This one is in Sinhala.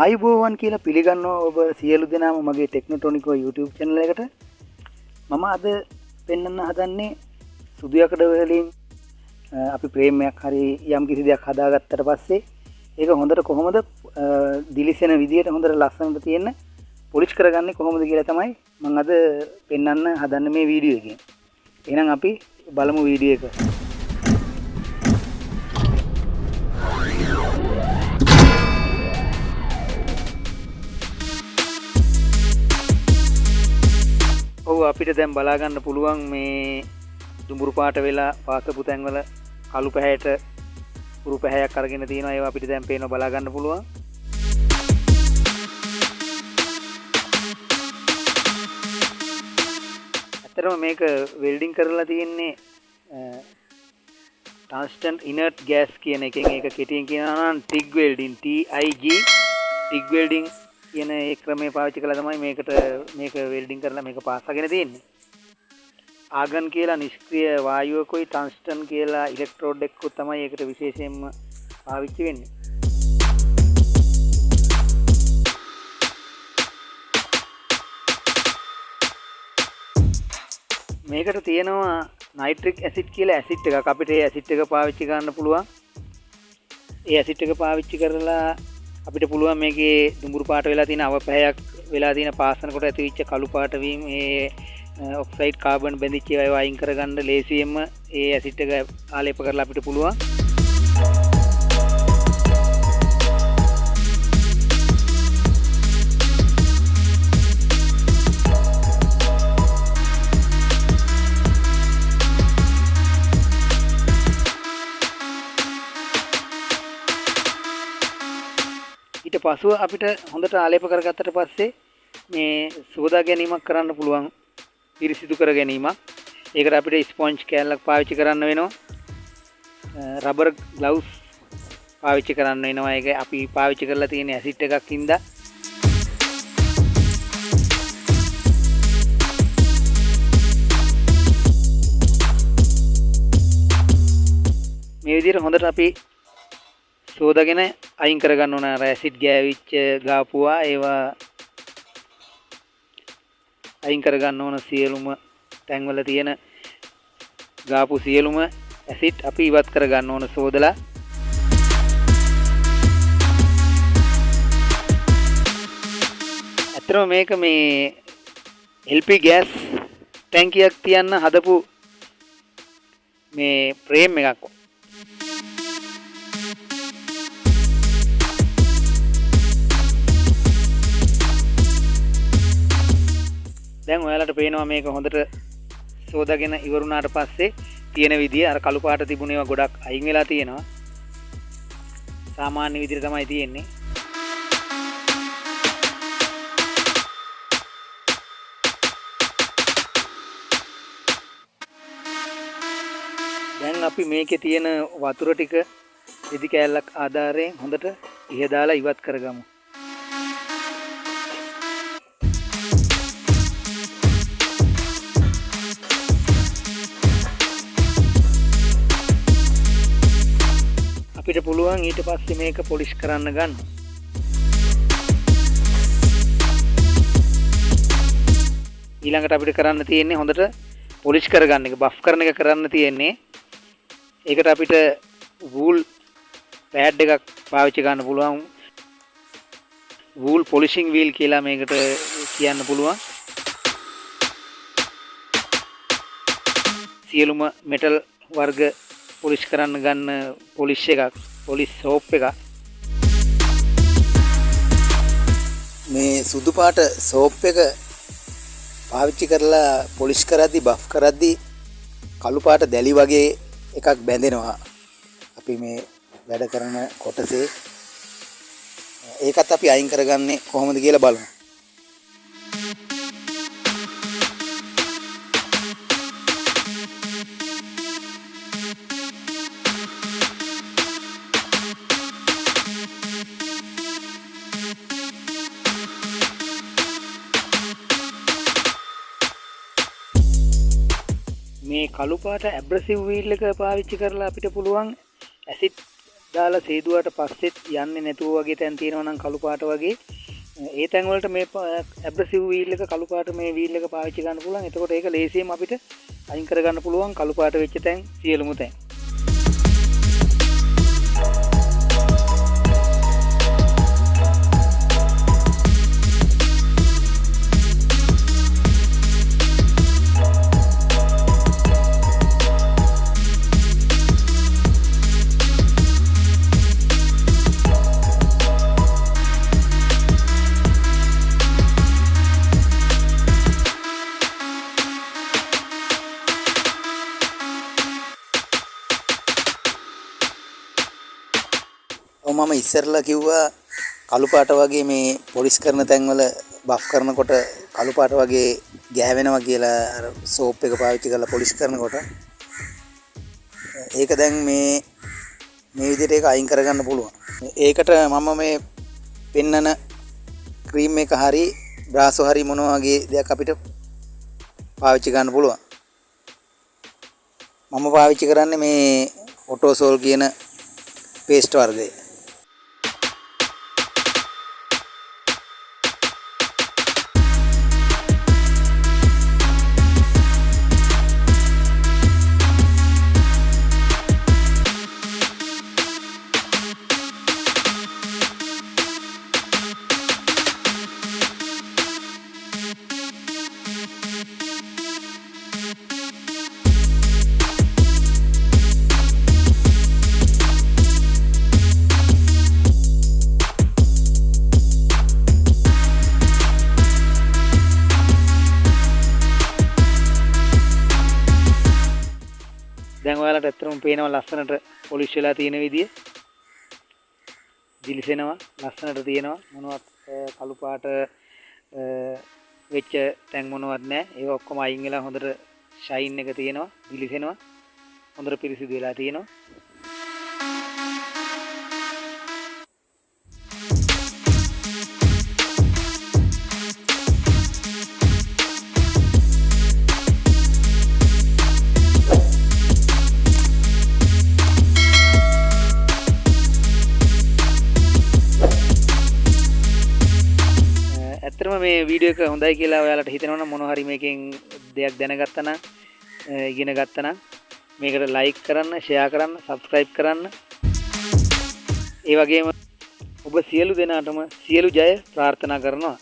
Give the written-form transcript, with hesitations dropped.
ආයුබෝවන් කියලා පිළිගන්නවා ඔබ සියලු දෙනාම මගේ ටෙක්නෝ ටොනිකෝ YouTube channel එකට. මම අද පෙන්වන්න හදන්නේ සුදු යකඩ වලින් අපි ප්‍රේමයක් හරි යම් කිසි දෙයක් හදාගත්තට පස්සේ ඒක හොඳට කොහොමද දිලිසෙන විදියට හොඳට ලස්සනට තියෙන්න පොලිෂ් කරගන්නේ කොහොමද කියලා තමයි මම අද පෙන්වන්න හදන්නේ මේ වීඩියෝ එකෙන්. එහෙනම් අපි බලමු වීඩියෝ එක. අපිට දැන් බලා ගන්න පුළුවන් මේ දුඹුරු පාට වෙලා පාසපු තැන්වල කළු පැහැයට පුරු පැහැයක් අරගෙන තියෙනවා. ඒවා අපිට දැන් පේනවා බලා ගන්න පුළුවන්. ඇත්තටම මේක වෙල්ඩින් කරලා තියෙන්නේ tungsten inert gas කියන එකෙන්. ඒක කෙටියෙන් කියනවා නම් TIG welding, TIG welding කියන ඒ ක්‍රමය පාවිච්චි කළා තමයි මේක වෙල්ඩින් කරලා මේක පාස්සගෙන තියෙන්නේ. ආගන් කියලා නිෂ්ක්‍රීය වායුවකුයි ටන්ස්ටන් කියලා ඉලෙක්ට්‍රෝඩ් එකකුත් තමයි ඒකට විශේෂයෙන්ම පාවිච්චි වෙන්නේ. මේකට තියෙනවා නයිට්‍රික් ඇසිඩ් කියලා ඇසිඩ් එකක්. අපිට ඒ ඇසිඩ් එක පාවිච්චි කරන්න පුළුවන්. ඒ ඇසිඩ් එක පාවිච්චි කරලා අපිට පුළුවන් මේකේ දුඹුරු පාට වෙලා තියෙන අවපැහැයක් වෙලා තියෙන පාසනකොට ඇතිවෙච්ච කළු පාට වීම ඒ ඔක්සයිඩ් කාබන් බැඳිච්ච ඒවා අයින් කරගන්න ලේසියෙන්ම ඒ ඇසිඩ් එක ආලේප කරලා අපිට පුළුවන්. ඊට පස්ව අපිට හොඳට ආලේප කරගත්තට පස්සේ මේ සෝදා ගැනීමක් කරන්න පුළුවන්, පිරිසිදු කර ගැනීමක්. ඒකට අපිට ස්පොන්ජ් කෑල්ලක් පාවිච්චි කරන්න වෙනවා. රබර් ග්ලව්ස් පාවිච්චි කරන්න වෙනවා. ඒක අපි පාවිච්චි කරලා තියෙන ඇසිඩ් එකක් හින්දා. මේ විදිහට හොඳට අපි සෝදාගෙන අයින් කරගන්න ඕන. අර ඇසිඩ් ගෑවිච්ච ගාපුවා ඒවා අයින් කරගන්න ඕන. සියලුම තැන්වල තියෙන ගාපු සියලුම ඇසිඩ් අපි ඉවත් කරගන්න ඕන සෝදලා. ඇත්තටම මේක මේ LP ගෑස් ටැංකියක් තියන්න හදපු මේ ෆ්‍රේම් එකක්. දැන් ඔයාලට පේනවා මේක හොඳට සෝදාගෙන ඉවරුණාට පස්සේ තියෙන විදිය. අර කළු පාට තිබුණ ඒවා ගොඩක් අයින් වෙලා තියෙනවා. සාමාන්‍ය විදිහට තමයි තියෙන්නේ. දැන් අපි මේකේ තියෙන වතුර ටික රෙදි කෑල්ලක් ආධාරයෙන් හොඳට ඉහදාලා ඉවත් කරගමු. අපිට පුළුවන් ඊට පස්සේ මේක පොලිෂ් කරන්න ගන්න. ඊළඟට අපිට කරන්න තියෙන්නේ හොඳට පොලිෂ් කරගන්න එක, බෆ් කරන එක කරන්න තියෙන්නේ. ඒකට අපිට වූල් පෑඩ් එකක් පාවිච්චි කරන්න පුළුවන්. වූල් පොලිෂින් වීල් කියලා මේකට කියන්න පුළුවන්. සියලුම මෙටල් වර්ග පොලිෂ් කරන්න ගන්න පොලිෂ් එකක්, පොලිෂ් සෝප් එකක්. මේ සුදු පාට සෝප් එක පාවිච්චි කරලා පොලිෂ් කරද්දි, බෆ් කරද්දි කළු පාට දැලි වගේ එකක් බැඳෙනවා අපි මේ වැඩ කරන කොටසේ. ඒකත් අපි අයින් කරගන්නේ කොහොමද කියලා බලමු. මේ කළු පාට ඇබ්‍රසිව් වීල් එක පාවිච්චි කරලා අපිට පුළුවන් ඇසිඩ් දාලා සේදුවට පස්සෙත් යන්නේ නැතුව වගේ තැන් තියෙනවා නම් කළු පාට වගේ ඒ තැන් වලට මේ ඇබ්‍රසිව් වීල් එක කළු පාට මේ වීල් එක පාවිච්චි කරන්න පුළුවන්. එතකොට ඒක ලේසියෙන්ම අපිට අයින් කරගන්න පුළුවන් කළු පාට වෙච්ච තැන් සියලුම තැන්. මම ඉස්සරලා කිව්වා කළු පාට වගේ මේ පොලිෂ් කරන තැන්වල බෆ් කරනකොට කළු පාට වගේ ගෑවෙනවා කියලා අර සෝප් එක පාවිච්චි කරලා පොලිෂ් කරනකොට ඒක දැන් මේ විදිහට ඒක අයින් කරගන්න පුළුවන්. ඒකට මම මේ පෙන්නන ක්‍රීම් එක හරි බ්‍රාසෝ හරි මොන වගේ දෙයක් අපිට පාවිච්චි ගන්න පුළුවන්. මම පාවිච්චි කරන්නේ මේ ඔටෝසෝල් කියන පේස්ට් වර්ගය. දැන් ඔයාලට ඇත්තටම පේනවා ලස්සනට පොලිෂ් වෙලා තියෙන විදිය. දිලිසෙනවා ලස්සනට තියෙනවා මොනවත් කළු පාට වෙච්ච තැන් මොනවත් නැහැ. ඒක ඔක්කොම අයින් වෙලා හොඳට ෂයින් එක තියෙනවා දිලිසෙනවා හොඳට පිරිසිදු වෙලා තියෙනවා. ඇත්තටම මේ වීඩියෝ එක හොඳයි කියලා ඔයාලට හිතෙනවා නම් මොන හරි මේකෙන් දෙයක් දැනගත්තා නම් ඉගෙන ගත්තා නම් මේකට ලයික් කරන්න, ෂෙයා කරන්න, සබ්ස්ක්‍රයිබ් කරන්න. ඒ වගේම ඔබ සියලු දෙනාටම සියලු ජය ප්‍රාර්ථනා කරනවා.